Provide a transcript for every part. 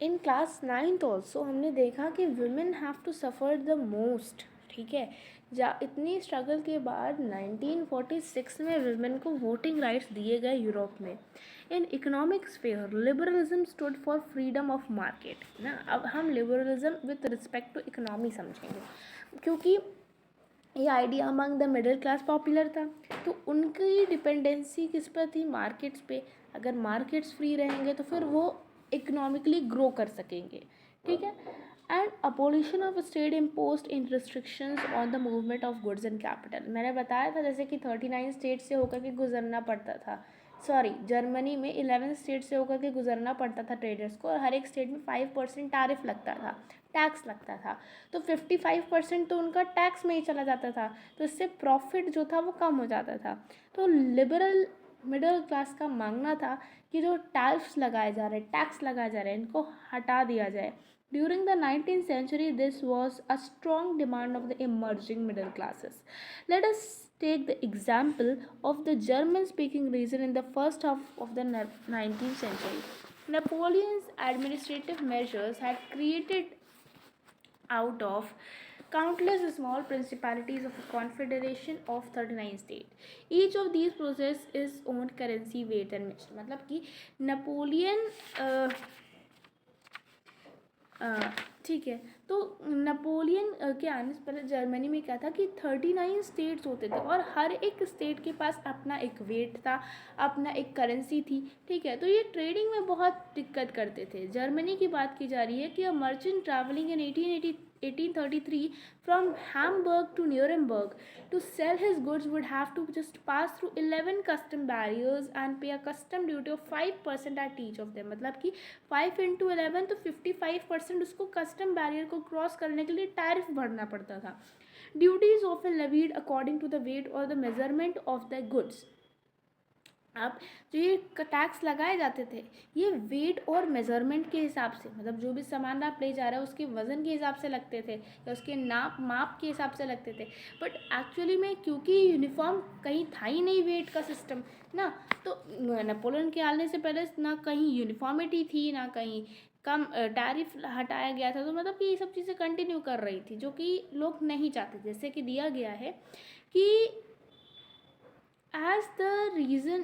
In class 9th also हमने देखा कि women have to suffer the most, ठीक है। इतनी स्ट्रगल के बाद 1946 में वुमेन को वोटिंग राइट्स दिए गए यूरोप में। In economic sphere liberalism stood for freedom of market ना। अब हम liberalism with respect to economy समझेंगे, क्योंकि ये idea among the middle class popular था। तो उनकी डिपेंडेंसी किस पर थी? मार्केट्स पे। अगर मार्केट्स फ्री रहेंगे तो फिर वो इकोनॉमिकली ग्रो कर सकेंगे, ठीक है। And abolition of state imposed in restrictions on the movement of goods and capital. मैंने बताया था जैसे कि 39 स्टेट से होकर के गुजरना पड़ता था, सॉरी जर्मनी में 11 स्टेट से होकर के गुजरना पड़ता था ट्रेडर्स को, और हर एक स्टेट में 5% टैरिफ लगता था, टैक्स लगता था। तो 55% तो उनका टैक्स में ही चला जाता था, तो इससे प्रॉफिट जो था वो कम हो जाता था। तो लिबरल मिडिल क्लास का मांगना था कि जो टैरिफ्स लगाए जा रहे हैं, टैक्स लगाए जा रहे हैं, इनको हटा दिया जाए। During the 19th century, this was a strong demand of the emerging middle classes. Let us take the example of the German-speaking region in the first half of the 19th century. Napoleon's administrative measures had created out of countless small principalities of a confederation of 39 states. Each of these possess its own currency, weight and measure. मतलब कि Napoleon ठीक है, तो Napoleon के आने से पहले Germany में क्या था कि 39 स्टेट्स होते थे, और हर एक स्टेट के पास अपना एक वेट था, अपना एक करेंसी थी, ठीक है। तो ये ट्रेडिंग में बहुत दिक्कत करते थे। जर्मनी की बात की जा रही है कि a merchant travelling in 1833 from Hamburg to Nuremberg to sell his goods would have to just pass through 11 custom barriers and pay a custom duty of 5% at each of them। मतलब कि 5 into 11 तो 55% उसको custom barrier को cross करने के लिए tariff भरना पड़ता था। Duties often levied according to the weight और the measurement of the goods. अब जो ये टैक्स लगाए जाते थे, ये वेट और मेज़रमेंट के हिसाब से, मतलब जो भी सामान आप ले जा रहे हो उसके वज़न के हिसाब से लगते थे, या उसके माप के हिसाब से लगते थे। बट एक्चुअली में क्योंकि यूनिफॉर्म कहीं था ही नहीं वेट का सिस्टम ना, तो नेपोलियन के आने से पहले ना कहीं यूनिफॉर्मिटी थी, ना कहीं कम टैरिफ हटाया गया था। तो मतलब कि ये सब चीज़ें कंटिन्यू कर रही थी, जो कि लोग नहीं चाहते। जैसे कि दिया गया है कि as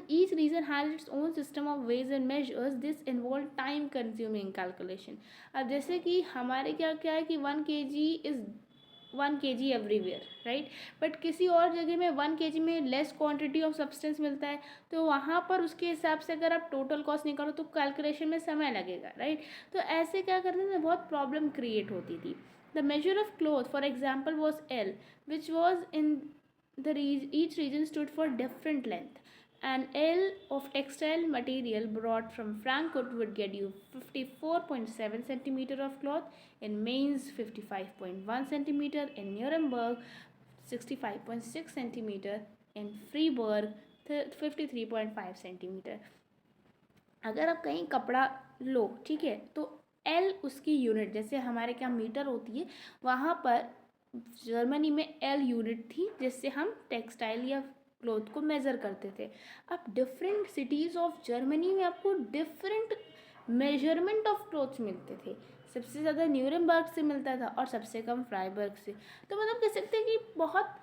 each region has its own system of weights and measures, this involve time consuming calculation। अब जैसे कि हमारे क्या क्या है कि 1 kg is 1 kg everywhere, right. But किसी और जगह में 1 kg में लेस क्वांटिटी ऑफ सब्सटेंस मिलता है, तो वहाँ पर उसके हिसाब से अगर आप टोटल कॉस्ट निकालो तो कैलकुलेशन में समय लगेगा, राइट। तो ऐसे क्या करने से बहुत प्रॉब्लम क्रिएट होती थी। The measure of cloth for example was L, which was in each region stood for different length. An L of textile material brought from Frankfurt would get you 54.7 centimeter of cloth, in Mainz 55.1 centimeter, in Nuremberg 65.6 centimeter, in Freiburg 53.5 centimeter। अगर आप कहीं कपड़ा लो, ठीक है, तो L उसकी unit, जैसे हमारे क्या मीटर होती है, वहाँ पर जर्मनी में एल यूनिट थी, जिससे हम टेक्सटाइल या क्लोथ को मेज़र करते थे। अब डिफरेंट सिटीज़ ऑफ जर्मनी में आपको डिफरेंट मेजरमेंट ऑफ क्लोथ्स मिलते थे। सबसे ज़्यादा न्यूरेमबर्ग से मिलता था और सबसे कम फ्राइबर्ग से। तो मतलब कह सकते हैं कि बहुत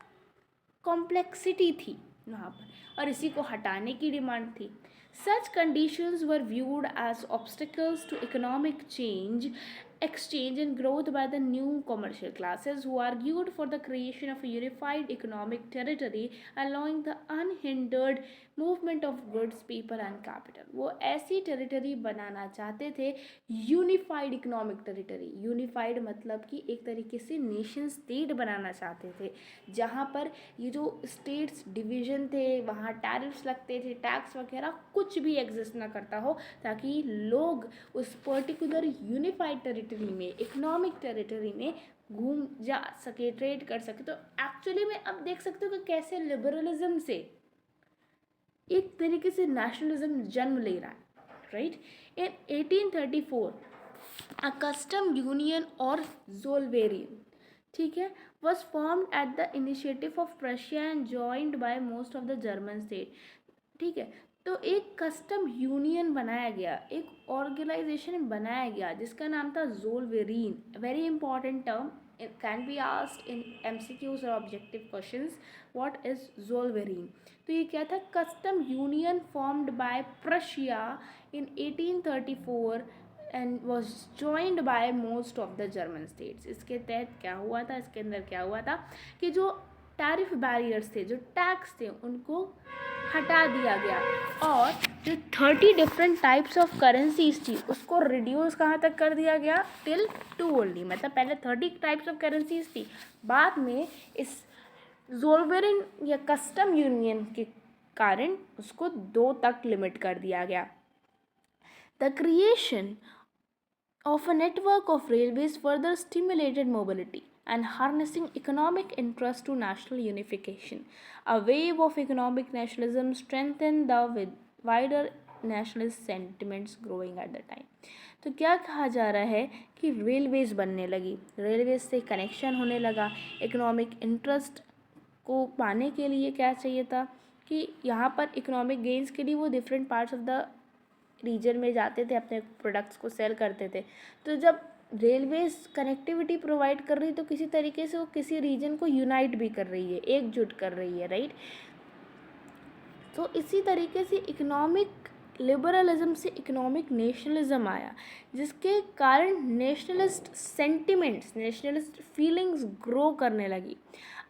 कॉम्प्लेक्सिटी थी वहाँ पर, और इसी को हटाने की डिमांड थी। Such conditions were viewed as obstacles to economic exchange and growth by the new commercial classes, who argued for the creation of a unified economic territory allowing the unhindered movement of goods, people and capital। वो ऐसी territory बनाना चाहते थे, unified economic territory. Unified मतलब कि एक तरीके से nation state बनाना चाहते थे, जहाँ पर ये जो स्टेट्स डिवीज़न थे वहाँ टैरिफ्स लगते थे, टैक्स वगैरह कुछ भी एग्जिस्ट ना करता हो, ताकि लोग उस पर्टिकुलर यूनिफाइड टेरिटरी में, इकोनॉमिक टेरिटरी में घूम जा सके, ट्रेड कर सके। तो एक्चुअली में अब देख सकते हो कि कैसे लिबरलिज्म से एक तरीके से नेशनलिज्म जन्म ले रहा है, right. In 1834 a custom union और ज़ोल्वेरियन, ठीक है, was formed at the initiative of Prussia and joined by most of the German state, ठीक है। तो एक कस्टम यूनियन बनाया गया, एक ऑर्गेनाइजेशन बनाया गया जिसका नाम था Zollverein. Very important term, it can be asked in MCQs or objective questions. What is Zollverein? तो ये क्या था? Custom union formed by Prussia in 1834 and was joined bye most of the German states. इसके तहत क्या हुआ था, इसके अंदर क्या हुआ था कि जो टैरिफ बैरियर्स थे, जो टैक्स थे, उनको हटा दिया गया और जो 30 डिफरेंट टाइप्स ऑफ करेंसीज थी उसको रिड्यूस कहाँ तक कर दिया गया? Till 2 only. मतलब पहले 30 टाइप्स ऑफ करेंसीज थी, बाद में इस ज़ोलवेरीन या कस्टम यूनियन के कारण उसको 2 तक लिमिट कर दिया गया. The creation of a network of railways further stimulated mobility and harnessing economic interest to national unification. A wave of economic nationalism strengthened the wider nationalist sentiments growing at the time. तो क्या कहा जा रहा है कि railways बनने लगी, railways से कनेक्शन होने लगा. इकोनॉमिक इंटरेस्ट को पाने के लिए क्या चाहिए था कि यहाँ पर इकोनॉमिक गेन्स के लिए वो different parts of the region में जाते थे, अपने प्रोडक्ट्स को सेल करते थे. तो जब रेलवेज कनेक्टिविटी प्रोवाइड कर रही तो किसी तरीके से वो किसी रीजन को यूनाइट भी कर रही है, एकजुट कर रही है, राइट. तो इसी तरीके से इकोनॉमिक लिबरलिज्म से इकोनॉमिक नेशनलिज्म आया, जिसके कारण nationalist sentiments, nationalist feelings grow करने लगी.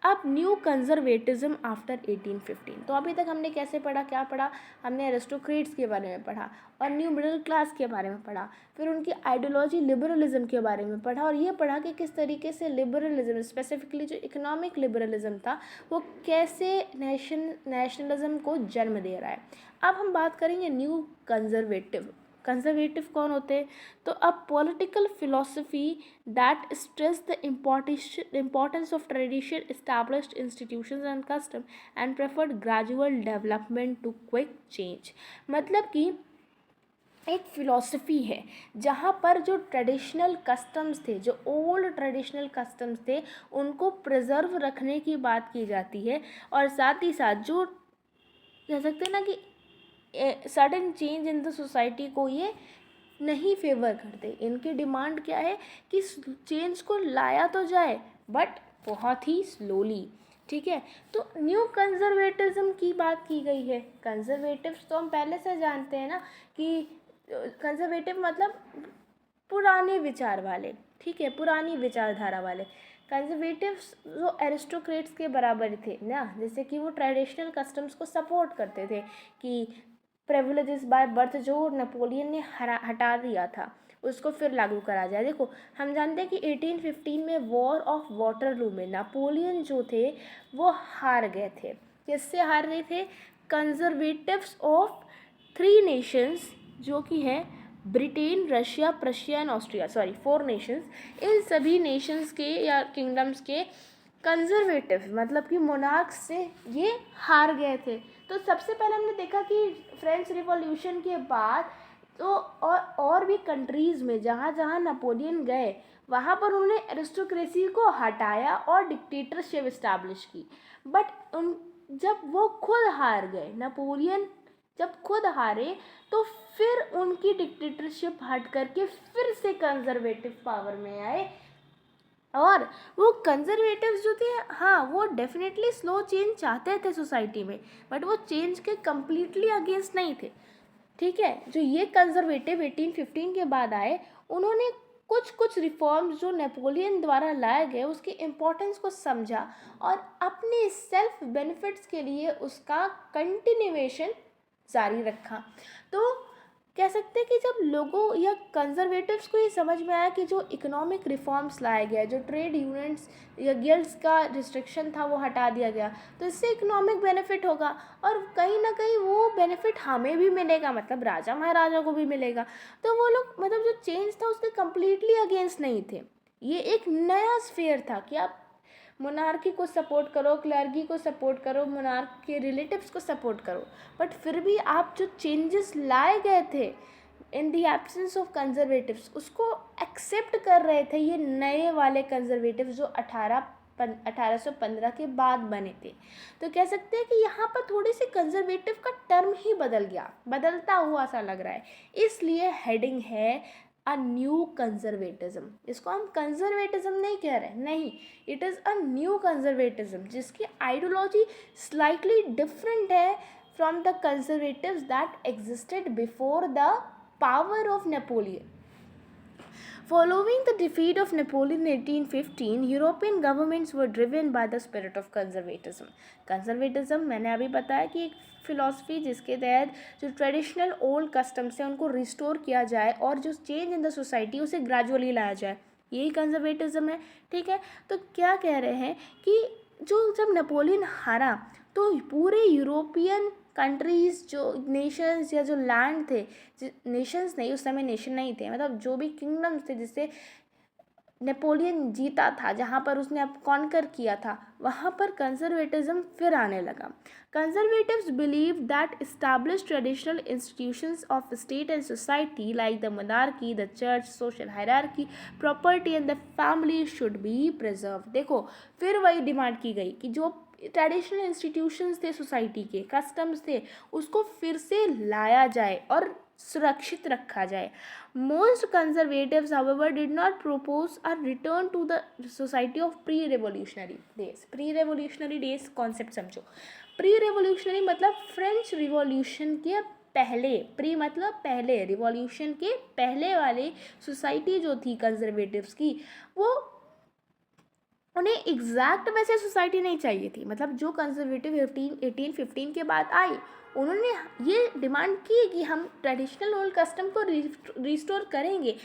अब न्यू कंजर्वेटिज्म आफ्टर 1815. तो अभी तक हमने कैसे पढ़ा, क्या पढ़ा? हमने एरिस्टोक्रेट्स के बारे में पढ़ा और न्यू मिडिल क्लास के बारे में पढ़ा, फिर उनकी आइडियोलॉजी लिबरलिज्म के बारे में पढ़ा और ये पढ़ा कि किस तरीके से लिबरलिज्म, स्पेसिफिकली जो इकोनॉमिक लिबरलिज्म था, वो कैसे नेशनलिज्म को जन्म दे रहा है. अब हम बात करेंगे न्यू कंजर्वेटिव. कंजर्वेटिव कौन होते हैं? तो अब political philosophy that stress the importance of tradition, established institutions and custom and preferred gradual development to quick change. मतलब कि एक फ़िलॉसफी है जहाँ पर जो ट्रेडिशनल कस्टम्स थे, जो ओल्ड ट्रेडिशनल कस्टम्स थे, उनको प्रिजर्व रखने की बात की जाती है और साथ ही साथ जो कह सकते हैं ना कि sudden change in the society को ये नहीं फेवर करते. इनकी डिमांड क्या है कि चेंज को लाया तो जाए बट बहुत ही स्लोली. ठीक है, तो न्यू कंजर्वेटिज्म की बात की गई है. कंजर्वेटिव्स तो हम पहले से जानते हैं ना कि कंजर्वेटिव मतलब पुराने विचार वाले, ठीक है, पुरानी विचारधारा वाले. कंजर्वेटिव्स जो एरिस्टोक्रेट्स के बराबर थे ना, जैसे कि वो ट्रेडिशनल कस्टम्स को सपोर्ट करते थे कि प्रिविलेजेस बाय बर्थ जो नेपोलियन ने हटा दिया था उसको फिर लागू करा जाए. देखो, हम जानते हैं कि 1815 में वॉर ऑफ वाटरलू में नेपोलियन जो थे वो हार गए थे. किससे हार रहे थे? कंजर्वेटिव्स ऑफ 3 नेशंस, जो कि है Britain, Russia, Prussia and Austria. 4 nations. इन सभी नेशंस के या किंगडम्स के कंजर्वेटिव मतलब कि मोनार्क्स से ये हार गए थे. तो सबसे पहले हमने देखा कि फ्रेंच रिवॉल्यूशन के बाद तो और भी कंट्रीज़ में जहाँ जहाँ नेपोलियन गए वहाँ पर उन्होंने एरिस्टोक्रेसी को हटाया और डिक्टेटरशिप इस्टेब्लिश की. बट जब वो खुद हार गए, नेपोलियन जब खुद हारे, तो फिर उनकी डिक्टेटरशिप हट करके फिर से कंजर्वेटिव पावर में आए. और वो कंजर्वेटिव्स जो थे, हाँ, वो डेफिनेटली स्लो चेंज चाहते थे सोसाइटी में, बट वो चेंज के कम्प्लीटली अगेंस्ट नहीं थे. ठीक है, जो ये कंजर्वेटिव 1815 के बाद आए, उन्होंने कुछ रिफॉर्म्स जो नेपोलियन द्वारा लाए गए उसके इम्पोर्टेंस को समझा और अपने सेल्फ बेनिफिट्स के लिए उसका कंटिन्यूएशन जारी रखा. तो कह सकते हैं कि जब लोगों या कंजर्वेटिव्स को ये समझ में आया कि जो इकोनॉमिक रिफॉर्म्स लाया गया, जो ट्रेड यूनियंस या गिल्ड्स का रिस्ट्रिक्शन था वो हटा दिया गया, तो इससे इकोनॉमिक बेनिफिट होगा और कहीं ना कहीं वो बेनिफिट हमें भी मिलेगा, मतलब राजा महाराजा को भी मिलेगा. तो वो लोग मतलब जो चेंज था उसके कम्प्लीटली अगेंस्ट नहीं थे. ये एक नया स्फीयर था कि आप मोनार्की को सपोर्ट करो, क्लर्गी को सपोर्ट करो, मोनार्क के रिलेटिव्स को सपोर्ट करो, बट फिर भी आप जो चेंजेस लाए गए थे in the absence of conservatives उसको एक्सेप्ट कर रहे थे ये नए वाले कंजर्वेटिव्स जो 18 1815 के बाद बने थे। तो कह सकते हैं कि यहाँ पर थोड़ी सी कंजर्वेटिव का टर्म ही बदल गया, बदलता हुआ सा लग रहा है, इसलिए हेडिंग है अ न्यू कंजर्वेटिज्म। इसको हम कंजर्वेटिज्म नहीं कह रहे, नहीं, it is a new conservatism जिसकी आइडियोलॉजी स्लाइटली डिफरेंट है from the conservatives that existed before the power of Napoleon. Following the defeat of Napoleon in 1815, European governments were driven by the spirit of conservatism. Conservatism मैंने अभी बताया कि एक philosophy जिसके तहत जो ट्रेडिशनल ओल्ड कस्टम्स हैं उनको रिस्टोर किया जाए और जो चेंज इन द सोसाइटी उसे ग्रेजुअली लाया जाए, यही कंजर्वेटिज्म है। ठीक है, तो क्या कह रहे हैं कि जो जब नेपोलियन हारा तो पूरे यूरोपियन कंट्रीज़, जो नेशंस या जो लैंड थे, नेशंस नहीं, उस समय नेशन नहीं थे, मतलब जो भी किंगडम्स थे जिससे नेपोलियन जीता था, जहाँ पर उसने अब कॉन्कर किया था, वहाँ पर कंजर्वेटिज्म फिर आने लगा। Conservatives believe that established traditional institutions of state and society like the monarchy, the church, social hierarchy, property and the family should be preserve. देखो, फिर वही डिमांड की गई कि जो ट्रेडिशनल इंस्टीट्यूशंस थे, सोसाइटी के कस्टम्स थे, उसको फिर से लाया जाए और सुरक्षित रखा जाए। Most conservatives however did not propose a return to the society of pre revolutionary days. Pre revolutionary days concept समझो। प्री रेवोल्यूशनरी मतलब फ्रेंच रिवॉल्यूशन के पहले, प्री मतलब पहले, रिवॉल्यूशन के पहले वाले सोसाइटी जो थी कंजर्वेटिव्स की, वो उन्हें एग्जैक्ट वैसे सोसाइटी नहीं चाहिए थी। मतलब जो कंजर्वेटिव 1815 के बाद आई, उन्होंने ये डिमांड की कि हम ट्रेडिशनल ओल्ड कस्टम को रिस्टोर करेंगे।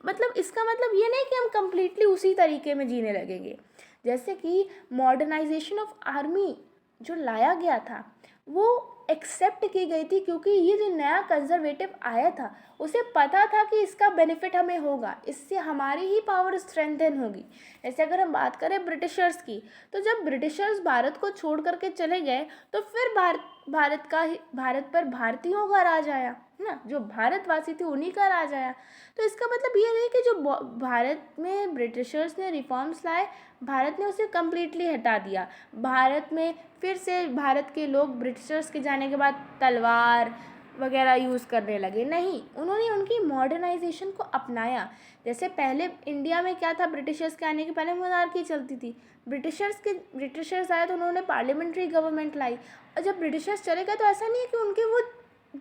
मतलब इसका मतलब ये नहीं कि हम कम्प्लीटली उसी तरीके में जीने लगेंगे। जैसे कि मॉडर्नाइजेशन ऑफ आर्मी जो लाया गया था वो एक्सेप्ट की गई थी, क्योंकि ये जो नया कंजर्वेटिव आया था उसे पता था कि इसका बेनिफिट हमें होगा, इससे हमारी ही पावर स्ट्रेंथन होगी। जैसे अगर हम बात करें ब्रिटिशर्स की, तो जब ब्रिटिशर्स भारत को छोड़ करके चले गए तो फिर भारत पर भारतीयों का राज आया, है ना, जो भारतवासी थे उन्हीं का राज आया। तो इसका मतलब ये नहीं कि जो भारत में ब्रिटिशर्स ने रिफॉर्म्स लाए, भारत ने उसे कम्प्लीटली हटा दिया। भारत में फिर से भारत के लोग ब्रिटिशर्स के जाने के बाद तलवार वगैरह यूज़ करने लगे, नहीं, उन्होंने उनकी मॉडर्नाइजेशन को अपनाया। जैसे पहले इंडिया में क्या था, ब्रिटिशर्स के आने के पहले मोनार्की चलती थी। ब्रिटिशर्स आए तो उन्होंने पार्लियामेंट्री गवर्नमेंट लाई, और जब ब्रिटिशर्स चले गए तो ऐसा नहीं है कि उनके वो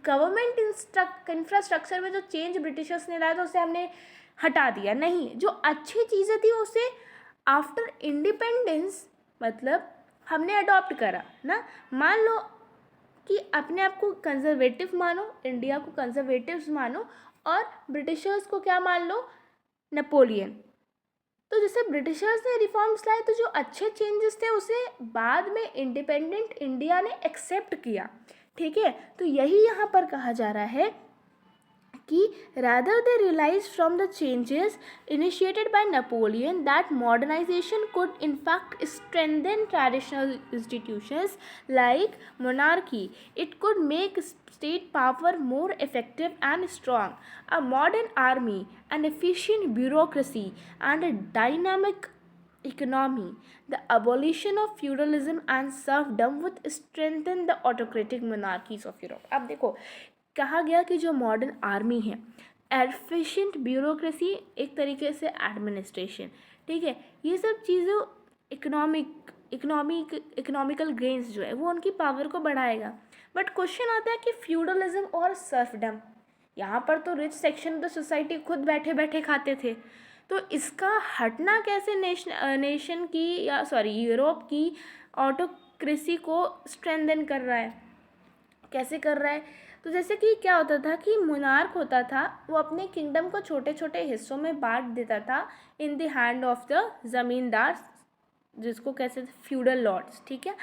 गवर्नमेंट इंफ्रास्ट्रक्चर में जो चेंज ब्रिटिशर्स ने लाया तो उसे हमने हटा दिया, नहीं, जो अच्छी चीज़ें थी उसे आफ्टर इंडिपेंडेंस मतलब हमने अडॉप्ट करा ना। मान लो कि अपने आप को कंजर्वेटिव मानो, इंडिया को कंजर्वेटिव्स मानो, और ब्रिटिशर्स को क्या मान लो, नेपोलियन। तो जैसे ब्रिटिशर्स ने रिफॉर्म्स लाए तो जो अच्छे चेंजेस थे उसे बाद में इंडिपेंडेंट इंडिया ने एक्सेप्ट किया। ठीक है, तो यही यहाँ पर कहा जा रहा है कि rather they realized from the changes initiated by Napoleon that modernization could in fact strengthen traditional institutions like monarchy. It could make state power more effective and strong. A modern army, an efficient bureaucracy, and a dynamic economy. The abolition of feudalism and serfdom would strengthen the autocratic monarchies of Europe. अब देखो, कहा गया कि जो modern army है, efficient bureaucracy, एक तरीके से एडमिनिस्ट्रेशन, ठीक है, ये सब चीज़ों इकोनॉमिकल गेन्स जो है वो उनकी पावर को बढ़ाएगा। बट क्वेश्चन आता है कि फ्यूडलिज्म और सर्फडम, यहाँ पर तो rich section of the society खुद बैठे बैठे खाते थे, तो इसका हटना कैसे नेशन की या यूरोप की ऑटोक्रेसी को स्ट्रेंथन कर रहा है, कैसे कर रहा है। तो जैसे कि क्या होता था कि मोनार्क होता था, वो अपने किंगडम को छोटे छोटे हिस्सों में बांट देता था in the hand of the ज़मींदार, जिसको कहते थे फ्यूडल लॉर्ड्स। ठीक है,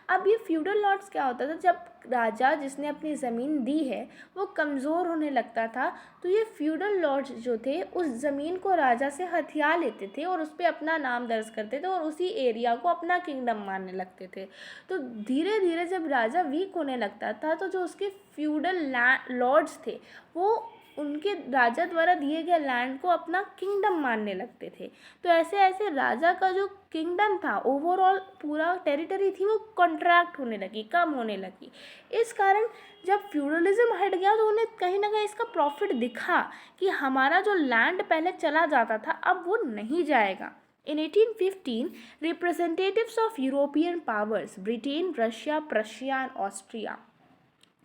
अब ये फ्यूडल लॉर्ड्स क्या होता था, जब राजा जिसने अपनी ज़मीन दी है वो कमज़ोर होने लगता था तो ये फ्यूडल लॉर्ड्स जो थे उस ज़मीन को राजा से हथिया लेते थे और उस पर अपना नाम दर्ज करते थे और उसी एरिया को अपना किंगडम मानने लगते थे। तो धीरे धीरे जब राजा वीक होने लगता था तो जो उसके फ्यूडल लॉर्ड्स थे वो उनके राजा द्वारा दिए गए लैंड को अपना किंगडम मानने लगते थे। तो ऐसे ऐसे राजा का जो किंगडम था, ओवरऑल पूरा टेरिटरी थी, वो कॉन्ट्रैक्ट होने लगी, कम होने लगी। इस कारण जब फ्यूडलिज्म हट गया तो उन्हें कहीं ना कहीं इसका प्रॉफिट दिखा कि हमारा जो लैंड पहले चला जाता था अब वो नहीं जाएगा। In 1815, representatives of European powers, Britain, Russia, Prussia and Austria,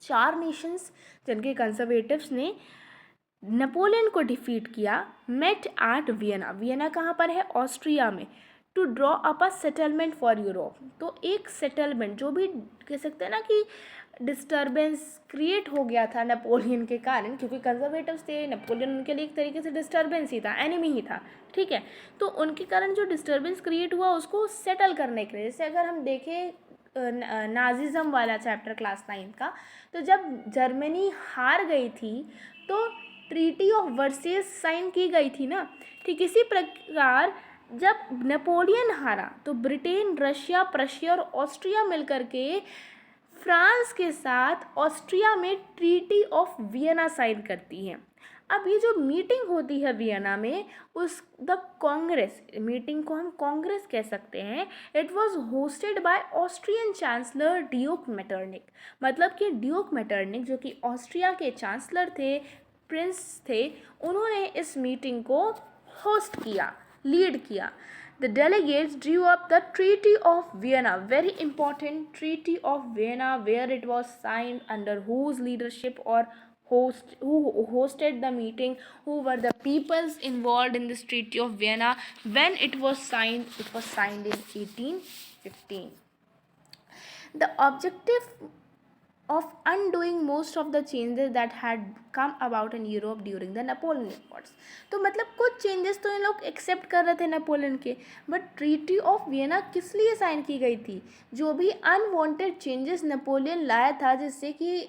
4 nations जिनके कंजर्वेटिव्स ने नेपोलियन को डिफीट किया, मेट एट वियना। वियना कहाँ पर है? ऑस्ट्रिया में। To draw up a settlement for Europe. तो एक सेटलमेंट, जो भी कह सकते हैं ना कि डिस्टर्बेंस क्रिएट हो गया था नेपोलियन के कारण, क्योंकि कंजर्वेटिव्स थे, नेपोलियन उनके लिए एक तरीके से डिस्टर्बेंस ही था, एनिमी ही था, ठीक है। तो उनके कारण जो डिस्टर्बेंस क्रिएट हुआ उसको सेटल करने के लिए, जैसे अगर हम देखें नाजिज्म वाला चैप्टर क्लास 9 का, तो जब जर्मनी हार गई थी तो ट्रीटी ऑफ वर्सेस साइन की गई थी ना। ठीक इसी प्रकार जब नेपोलियन हारा तो ब्रिटेन, रशिया, प्रशिया और ऑस्ट्रिया मिलकर के फ्रांस के साथ ऑस्ट्रिया में ट्रीटी ऑफ वियना साइन करती हैं। अब ये जो मीटिंग होती है वियना में, उस द कांग्रेस, मीटिंग को हम कांग्रेस कह सकते हैं, it was hosted by Austrian chancellor Duke Metternich. मतलब कि ड्यूक मेटरनिक जो कि ऑस्ट्रिया के चांसलर थे, प्रिंस थे, उन्होंने इस मीटिंग को होस्ट किया, लीड किया। The delegates drew up the Treaty of Vienna, very important Treaty of Vienna, where it was signed under whose leadership or who hosted the meeting, who were the peoples involved in this Treaty of Vienna. When it was signed in 1815. The objective of undoing most of the changes that had come about in Europe during the Napoleonic Wars. तो मतलब कुछ changes तो इन लोग accept कर रहे थे Napoleon के, but treaty of Vienna किस लिए साइन की गई थी? जो भी अनवांटेड चेंजेस नेपोलियन लाया था, जिससे कि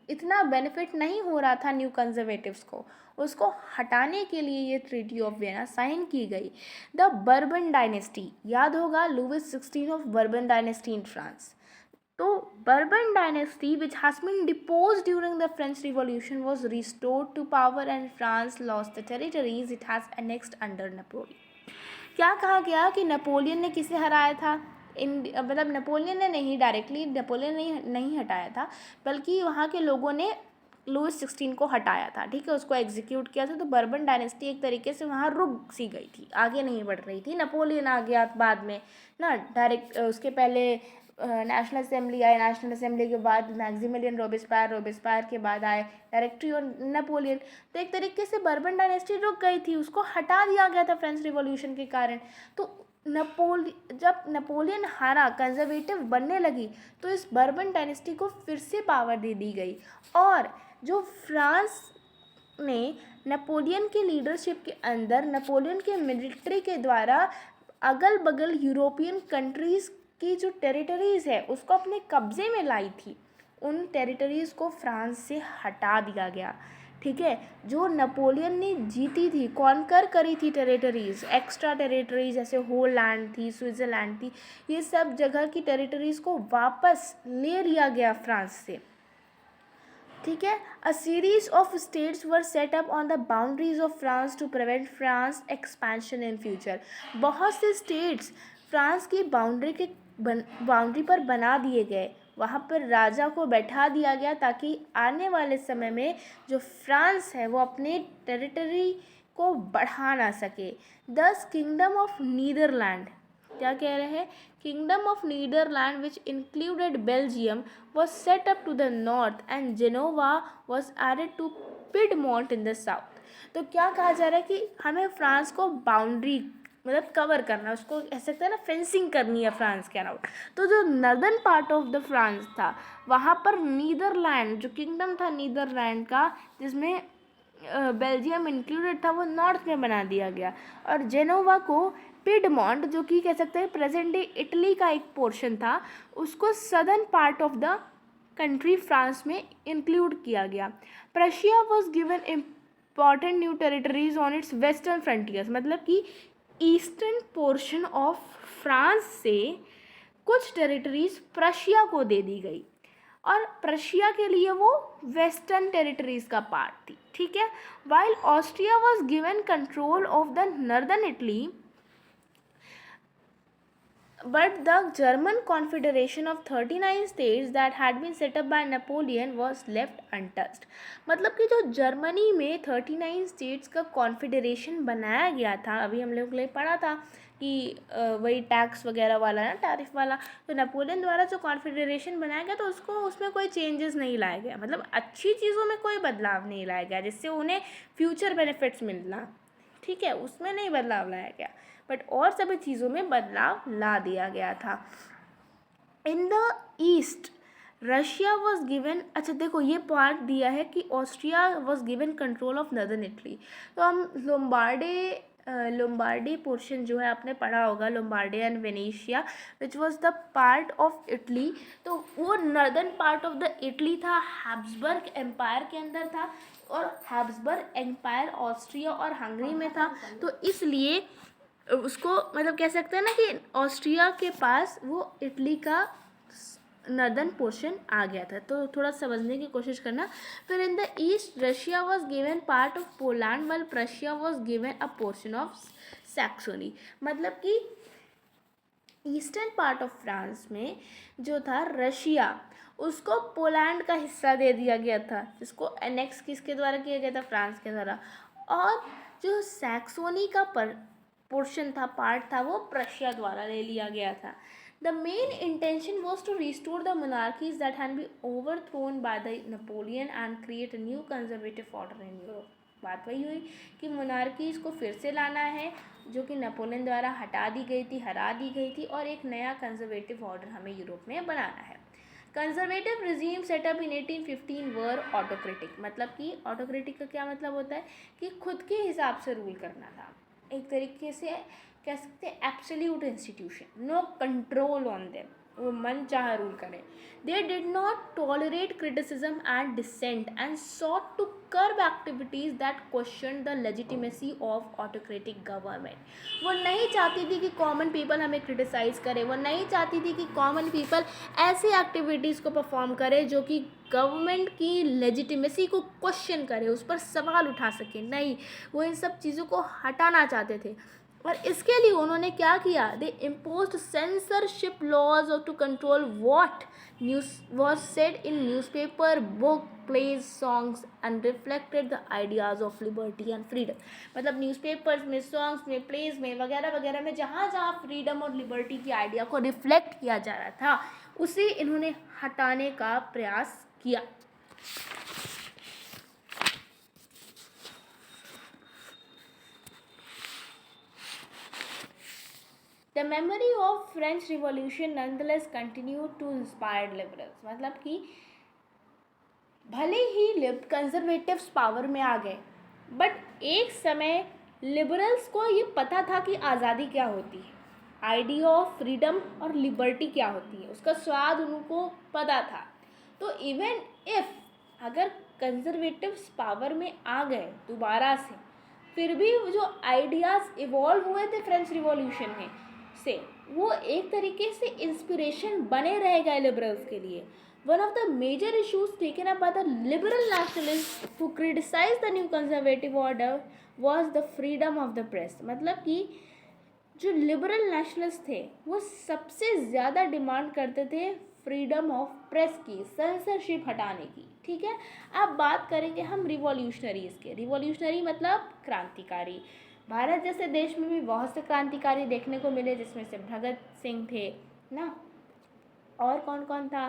इतना बेनिफिट नहीं हो रहा था न्यू कंजर्वेटिव्स को, उसको हटाने के लिए ये ट्रीटी ऑफ वियना साइन की गई। द बर्बन डायनेस्टी, याद होगा Louis 16 of Bourbon dynasty in France. तो Bourbon dynasty which has been deposed during the French revolution was restored to power and France lost the territories it has annexed under Napoleon. क्या कहा गया कि Napoleon ने किसे हराया था? मतलब नेपोलियन ने नहीं, डायरेक्टली नेपोलियन नहीं हटाया था, बल्कि वहाँ के लोगों ने लुइस 16 को हटाया था, ठीक है, उसको एग्जीक्यूट किया था। तो बर्बन डायनेस्टी एक तरीके से वहाँ रुक सी गई थी, आगे नहीं बढ़ रही थी। नेपोलियन आ गया बाद में ना, डायरेक्ट उसके पहले नेशनल असेंबली आए, नेशनल असेंबली के बाद मैक्सिमिलियन रोबेस्पायर, रोबेस्पायर के बाद आए डायरेक्टरी और नेपोलियन। तो एक तरीके से बर्बन डायनेस्टी रुक गई थी, उसको हटा दिया गया था फ्रेंच रिवॉल्यूशन के कारण। तो जब नेपोलियन हारा, कंजर्वेटिव बनने लगी, तो इस बर्बन डायनेस्टी को फिर से पावर दे दी गई। और जो फ्रांस ने नेपोलियन के लीडरशिप के अंदर, नेपोलियन के मिलिट्री के द्वारा अगल बगल यूरोपियन कंट्रीज़ की जो टेरिटरीज़ है उसको अपने कब्ज़े में लाई थी, उन टेरिटरीज़ को फ्रांस से हटा दिया गया, ठीक है। जो नेपोलियन ने जीती थी, कॉन्कर करी थी टेरिटरीज़, एक्स्ट्रा टेरिटरीज़ जैसे होलैंड थी, स्विट्ज़रलैंड थी, ये सब जगह की टेरिटरीज़ को वापस ले लिया गया फ्रांस से, ठीक है। A series of states were set up on the boundaries of France to prevent France expansion in future. बहुत से स्टेट्स फ्रांस की बाउंड्री पर बना दिए गए, वहाँ पर राजा को बैठा दिया गया ताकि आने वाले समय में जो फ्रांस है वो अपने टेरिटरी को बढ़ा ना सके। दस किंगडम ऑफ नीदरलैंड, क्या कह रहे हैं? Kingdom of Netherland which included Belgium was set up to the north and Genoa was added to Piedmont in the south. तो क्या कहा जा रहा है कि हमें फ्रांस को बाउंड्री मतलब कवर करना, उसको कह सकते हैं ना, फेंसिंग करनी है फ्रांस के अराउंड। तो जो northern part of the France था, वहाँ पर नीदरलैंड जो किंगडम था नीदरलैंड का, जिसमें बेल्जियम इंक्लूडेड था, वो नॉर्थ में बना दिया गया। और जेनोवा को पिडमोंट, जो कि कह सकते हैं प्रेजेंट डे इटली का एक पोर्शन था, उसको southern part of the country France में इंक्लूड किया गया। Prussia was given important new territories on it's western frontiers, मतलब कि ईस्टर्न पोर्शन ऑफ फ्रांस से कुछ टेरिटरीज प्रशिया को दे दी गई। और प्रशिया के लिए वो वेस्टर्न टेरिटरीज का पार्ट थी, ठीक है। While Austria was given control of the northern Italy, but the German confederation of 39 states that had been set up by Napoleon was left untouched। मतलब कि जो जर्मनी में 39 स्टेट्स का कॉन्फेडरेशन बनाया गया था, अभी हम लोग ने पढ़ा था कि वही टैक्स वगैरह वाला ना, टैरिफ वाला, तो नेपोलियन द्वारा जो कॉन्फेडरेशन बनाया गया तो उसमें कोई चेंजेस नहीं लाया गया, मतलब अच्छी चीज़ों में कोई बदलाव नहीं लाया गया जिससे उन्हें फ्यूचर बेनिफिट्स मिलना, ठीक है, उसमें नहीं बदलाव लाया गया, बट और सभी चीज़ों में बदलाव ला दिया गया था। In the east Russia was given, अच्छा देखो ये पार्ट दिया है कि Austria was given control of northern Italy, तो हम लोम्बार्डी पोर्शन जो है आपने पढ़ा होगा, Lombardy and Venetia which was the part of Italy, तो वो northern part of the Italy था, हैब्सबर्ग एम्पायर के अंदर था, और हैब्सबर्ग एम्पायर ऑस्ट्रिया और हंगरी में था, तो इसलिए उसको मतलब कह सकते हैं ना कि ऑस्ट्रिया के पास वो इटली का नॉर्दर्न पोर्शन आ गया था, तो थोड़ा समझने की कोशिश करना। फिर in the east Russia was given part of Poland while Prussia was given a portion of Saxony, मतलब कि ईस्टर्न पार्ट ऑफ फ्रांस में जो था रशिया, उसको पोलैंड का हिस्सा दे दिया गया था, जिसको एनेक्स किसके द्वारा किया गया था, फ्रांस के द्वारा, और जो सैक्सोनी का पोर्शन था, पार्ट था, वो प्रशिया द्वारा ले लिया गया था। The main intention was to restore the monarchies that had be overthrown by the Napoleon and create a new conservative order in Europe. बात वही हुई कि मोनार्कीज को फिर से लाना है जो कि नेपोलियन द्वारा हटा दी गई थी, हरा दी गई थी, और एक नया कंजर्वेटिव ऑर्डर हमें यूरोप में बनाना है। कंजर्वेटिव रिजीम सेटअप इन 1815 वर ऑटोक्रेटिक, मतलब कि ऑटोक्रेटिक का क्या मतलब होता है कि खुद के हिसाब से रूल करना था, एक तरीके से कह सकते हैं absolute institution, no control on them, वो मन चाह रूल करें। They did not tolerate criticism and dissent and sought to curb activities that question the legitimacy of autocratic government. वो नहीं चाहती थी कि कॉमन पीपल हमें क्रिटिसाइज़ करे, वो नहीं चाहती थी कि कॉमन पीपल ऐसी एक्टिविटीज़ को परफॉर्म करे जो कि गवर्नमेंट की लेजिटिमेसी को क्वेश्चन करे, उस पर सवाल उठा सके, नहीं, वो इन सब चीज़ों को हटाना चाहते थे। और इसके लिए उन्होंने क्या किया, they imposed censorship laws to control what news was said in newspaper, book, plays, songs and reflected the ideas of liberty and freedom. मतलब न्यूज़पेपर्स में, सॉन्ग्स में, प्लेज में वगैरह वगैरह में जहाँ जहाँ फ्रीडम और लिबर्टी की आइडिया को रिफ्लेक्ट किया जा रहा था, उसे इन्होंने हटाने का प्रयास किया। The memory of French Revolution nonetheless continued to inspire liberals, मतलब कि भले ही कंजर्वेटिव्स पावर में आ गए, बट एक समय लिबरल्स को ये पता था कि आज़ादी क्या होती है, आइडिया ऑफ फ्रीडम और लिबर्टी क्या होती है, उसका स्वाद उनको पता था। तो इवन इफ अगर कंजर्वेटिव्स पावर में आ गए दोबारा से, फिर भी जो आइडियाज़ इवॉल्व हुए थे फ्रेंच रिवॉल्यूशन में से, वो एक तरीके से इंस्पिरेशन बने रह गए लिबरल्स के लिए। One of the major issues taken up by the liberal nationalists who criticized the new conservative order was the freedom of the press। मतलब कि जो लिबरल नेशनलिस्ट थे वो सबसे ज़्यादा डिमांड करते थे फ्रीडम ऑफ प्रेस की, सेंसरशिप हटाने की, ठीक है। अब बात करेंगे हम रिवॉल्यूशनरीज़ के। रिवॉल्यूशनरी मतलब क्रांतिकारी। भारत जैसे देश में भी बहुत से क्रांतिकारी देखने को मिले, जिसमें से भगत सिंह थे ना, और कौन कौन था,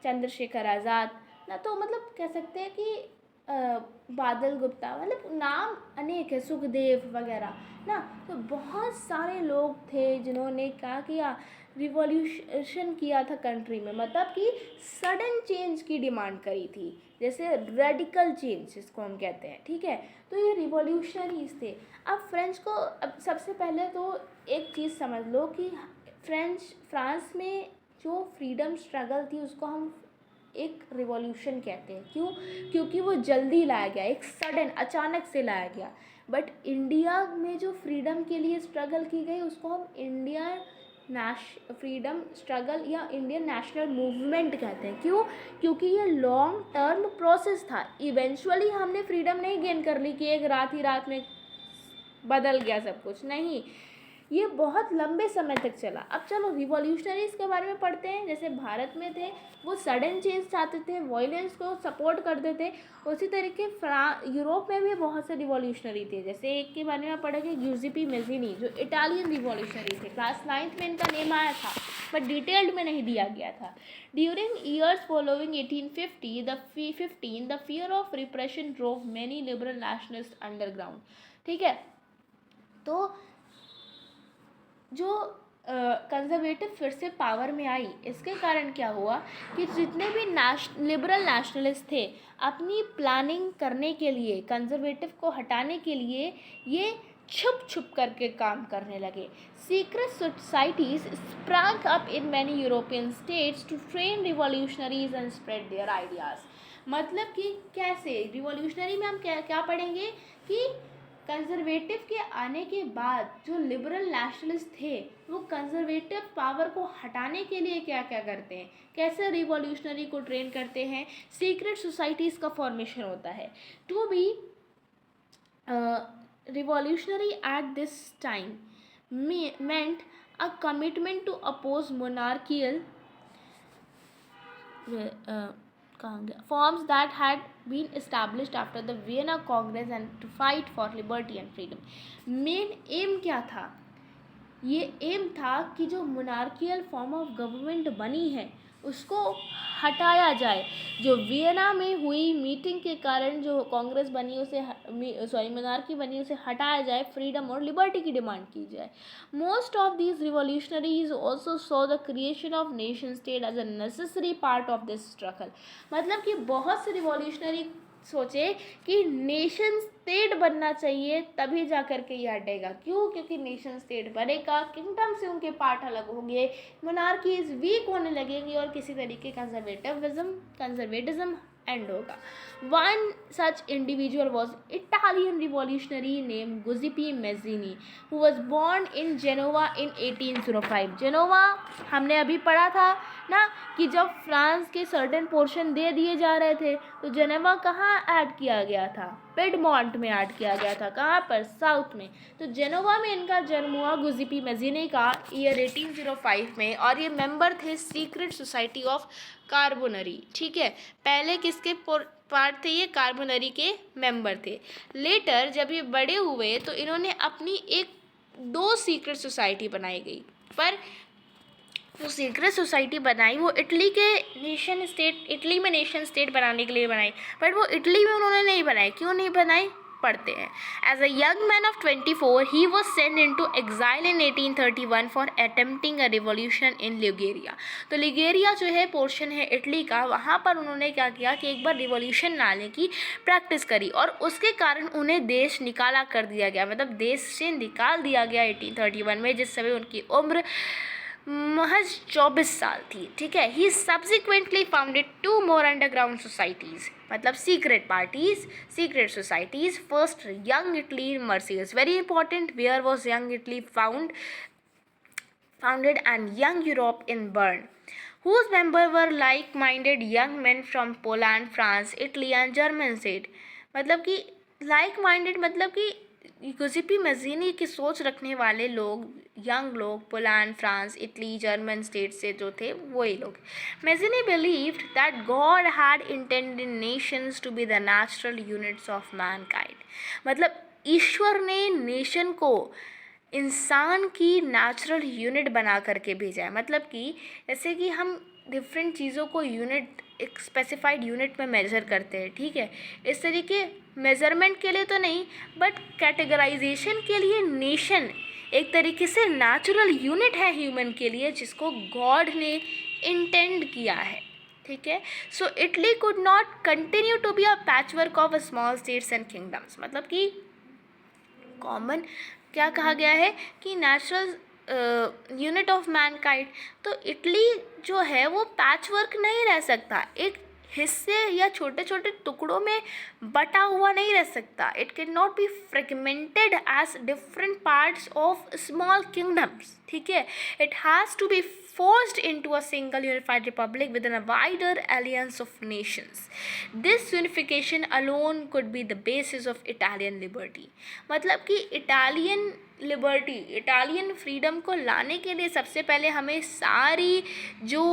चंद्रशेखर आज़ाद ना, तो मतलब कह सकते हैं कि बादल गुप्ता, मतलब नाम अनेक है, सुखदेव वगैरह ना, तो बहुत सारे लोग थे जिन्होंने क्या किया, रिवॉल्यूशन किया था कंट्री में, मतलब कि सडन चेंज की डिमांड करी थी, जैसे रेडिकल चेंज जिसको हम कहते हैं, ठीक है। तो ये रिवॉल्यूशनरीज थे। अब सबसे पहले तो एक चीज़ समझ लो कि फ्रांस में जो फ्रीडम स्ट्रगल थी उसको हम एक रिवॉल्यूशन कहते हैं। क्यों? क्योंकि वो जल्दी लाया गया, एक सडन अचानक से लाया गया। बट इंडिया में जो फ्रीडम के लिए स्ट्रगल की गई उसको हम इंडिया फ्रीडम स्ट्रगल या इंडियन नेशनल मूवमेंट कहते हैं। क्यों? क्योंकि ये लॉन्ग टर्म प्रोसेस था। इवेंचुअली हमने फ्रीडम नहीं गेन कर ली कि एक रात ही रात में बदल गया सब कुछ, नहीं, ये बहुत लंबे समय तक चला। अब चलो रिवॉल्यूशनरीज के बारे में पढ़ते हैं। जैसे भारत में थे, वो सडन चेंज चाहते थे, वायलेंस को सपोर्ट करते थे। उसी तरीके यूरोप में भी बहुत से रिवॉल्यूशनरी थे। जैसे एक के बारे में पढ़ेंगे, गिउसेप्पे मैज़ीनी, जो इटालियन रिवॉल्यूशनरी थे। क्लास 9th में इनका नेम आया था, बट डिटेल्ड में नहीं दिया गया था। During years following 1815 the fear of repression drove many liberal nationalist underground. ठीक है, तो जो कंजर्वेटिव फिर से पावर में आई, इसके कारण क्या हुआ कि जितने भी लिबरल नेशनलिस्ट थे, अपनी प्लानिंग करने के लिए, कंजर्वेटिव को हटाने के लिए ये छुप छुप करके काम करने लगे। Secret societies sprung up in many European states to train revolutionaries and spread their ideas. मतलब कि कैसे रिवॉल्यूशनरी में हम क्या पढ़ेंगे कि कंजर्वेटिव के आने के बाद जो लिबरल नेशनलिस्ट थे, वो कंजर्वेटिव पावर को हटाने के लिए क्या क्या करते हैं, कैसे रिवॉल्यूशनरी को ट्रेन करते हैं। सीक्रेट सोसाइटीज़ का फॉर्मेशन होता है। To be revolutionary at this time meant a commitment to oppose monarchical forms that had been established after the Vienna Congress and to fight for liberty and freedom. Main M क्या था? ये M था कि जो monarchial form of government बनी है उसको हटाया जाए। जो वियना में हुई मीटिंग के कारण जो कांग्रेस बनी उसे मोनार्की बनी उसे हटाया जाए, फ्रीडम और लिबर्टी की डिमांड की जाए। Most of these revolutionaries also saw the creation of nation state as a necessary part of this struggle. मतलब कि बहुत से रिवॉल्यूशनरी सोचे कि नेशन स्टेट बनना चाहिए, तभी जा कर के ये हटेगा। क्यों? क्योंकि नेशन स्टेट बनेगा, किंगडम से उनके पार्ट अलग होंगे, मोनार्कीज वीक होने लगेंगी और किसी तरीके कंजर्वेटिज्म एंड होगा। One such individual was Italian revolutionary name Giuseppe Mazzini, who was born in Genoa in 1805। Genoa हमने अभी पढ़ा था ना कि जब फ्रांस के सर्टेन पोर्शन दे दिए जा रहे थे तो जेनेवा कहाँ ऐड किया गया था? पिडमॉन्ट में ऐड किया गया था। कहाँ पर? साउथ में। तो जेनोवा में इनका जन्म हुआ गिउसेप्पे मैज़ीनी का ईयर 1805 में, और ये मेंबर थे सीक्रेट सोसाइटी ऑफ कार्बोनरी। ठीक है, पहले किसके पार्ट थे? ये कार्बोनरी के मेंबर थे। लेटर जब ये बड़े हुए तो इन्होंने अपनी दो सीक्रेट सोसाइटी बनाई गई, पर जो सीक्रेट सोसाइटी बनाई वो इटली में नेशन स्टेट बनाने के लिए बनाई, बट वो इटली में उन्होंने नहीं बनाई। क्यों नहीं बनाई? पढ़ते हैं। As a young man of 24 he was send into exile in 1831 for attempting a revolution in Liguria. तो लिगेरिया जो है पोर्शन है इटली का, वहाँ पर उन्होंने क्या किया कि एक बार रिवॉल्यूशन लाने की प्रैक्टिस करी और उसके कारण उन्हें देश निकाला कर दिया गया, मतलब देश से निकाल दिया गया 1831 में, जिस समय उनकी उम्र महज 24 साल थी। ठीक है, he subsequently founded 2 more underground societies, मतलब secret societies. First Young Italy in Marseilles, very important, where was Young Italy founded and young Europe in Bern, whose members were like-minded young men from Poland, France, Italy and German state। मतलब कि like-minded मतलब कि Giuseppe मैज़ीनी की सोच रखने वाले लोग, young लोग, Poland, France, Italy, German state से जो थे वही लोग। Mazzini believed that God had intended nations to be the natural units of mankind. मतलब ईश्वर ने नेशन को इंसान की नेचुरल यूनिट बना करके भेजा है। मतलब कि जैसे कि हम डिफरेंट चीज़ों को एक स्पेसिफाइड यूनिट में मेजर करते हैं, ठीक है, इस तरीके मेज़रमेंट के लिए तो नहीं, बट कैटेगराइजेशन के लिए नेशन एक तरीके से नेचुरल यूनिट है ह्यूमन के लिए, जिसको गॉड ने इंटेंड किया है। ठीक है, so Italy could not continue to be a patchwork of small states and kingdoms. मतलब कि कॉमन क्या कहा गया है कि नेचुरल यूनिट ऑफ मैनकाइंड। तो इटली जो है वो पैचवर्क नहीं रह सकता, एक हिस्से या छोटे छोटे टुकड़ों में बटा हुआ नहीं रह सकता. It can not be fragmented as different parts of small kingdoms. ठीक है, it has to be forced into a single unified republic within a wider alliance of nations. This unification alone could be the basis of Italian liberty. मतलब कि Italian liberty, Italian freedom को लाने के लिए सबसे पहले हमें सारी जो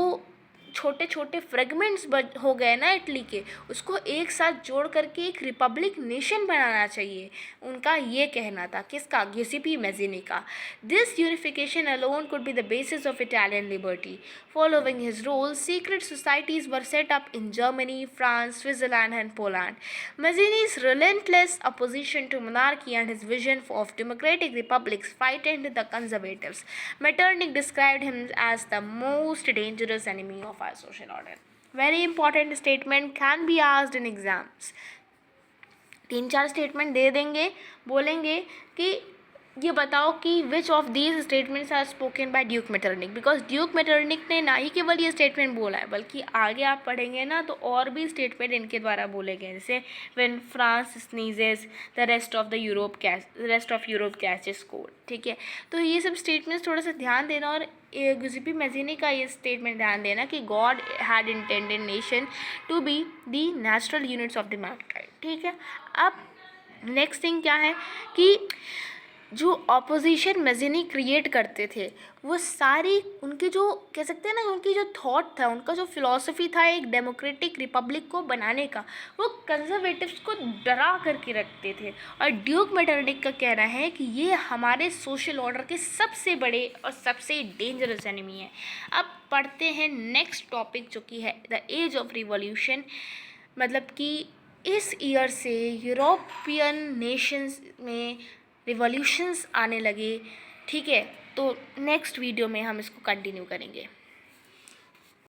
छोटे छोटे फ्रेगमेंट्स हो गए ना इटली के, उसको एक साथ जोड़ करके एक रिपब्लिक नेशन बनाना चाहिए. उनका ये कहना था. किसका? गियुसेप्पे मैज़िनी का. This unification alone could be the basis of Italian liberty. Following his rule, secret societies were set up in Germany, France, Switzerland, and Poland. Mazzini's relentless opposition to monarchy and his vision of democratic republics frightened the conservatives. Metternich described him as the most dangerous enemy of our social order. Very important statement, can be asked in exams. 3-4 statement दे देंगे, बोलेंगे कि ये बताओ कि which of these statements are spoken by Duke Metternich. Because Duke Metternich ने ना ही केवल ये स्टेटमेंट बोला है, बल्कि आगे आप पढ़ेंगे ना तो और भी स्टेटमेंट इनके द्वारा बोले गए, जैसे when France sneezes the rest of Europe catches cold. ठीक है, तो ये सब स्टेटमेंट्स थोड़ा सा ध्यान देना. और गियुसेप्पे मैज़िनी का ये स्टेटमेंट ध्यान देना कि God had intended nation to be the natural units of the mankind. ठीक है, अब नेक्स्ट थिंग क्या है कि जो ऑपोजिशन मैज़िनी क्रिएट करते थे वो सारी उनकी जो कह सकते हैं ना, उनकी जो थॉट था, उनका जो फिलॉसफी था एक डेमोक्रेटिक रिपब्लिक को बनाने का, वो कंजर्वेटिव्स को डरा करके रखते थे. और ड्यूक मेटरनिक का कहना है कि ये हमारे सोशल ऑर्डर के सबसे बड़े और सबसे डेंजरस एनिमी है. अब पढ़ते हैं नेक्स्ट टॉपिक जो कि है द एज ऑफ रिवॉल्यूशन. मतलब कि इस ईयर से यूरोपियन नेशंस में रिवॉल्यूशंस आने लगे. ठीक है, तो नेक्स्ट वीडियो में हम इसको कंटिन्यू करेंगे.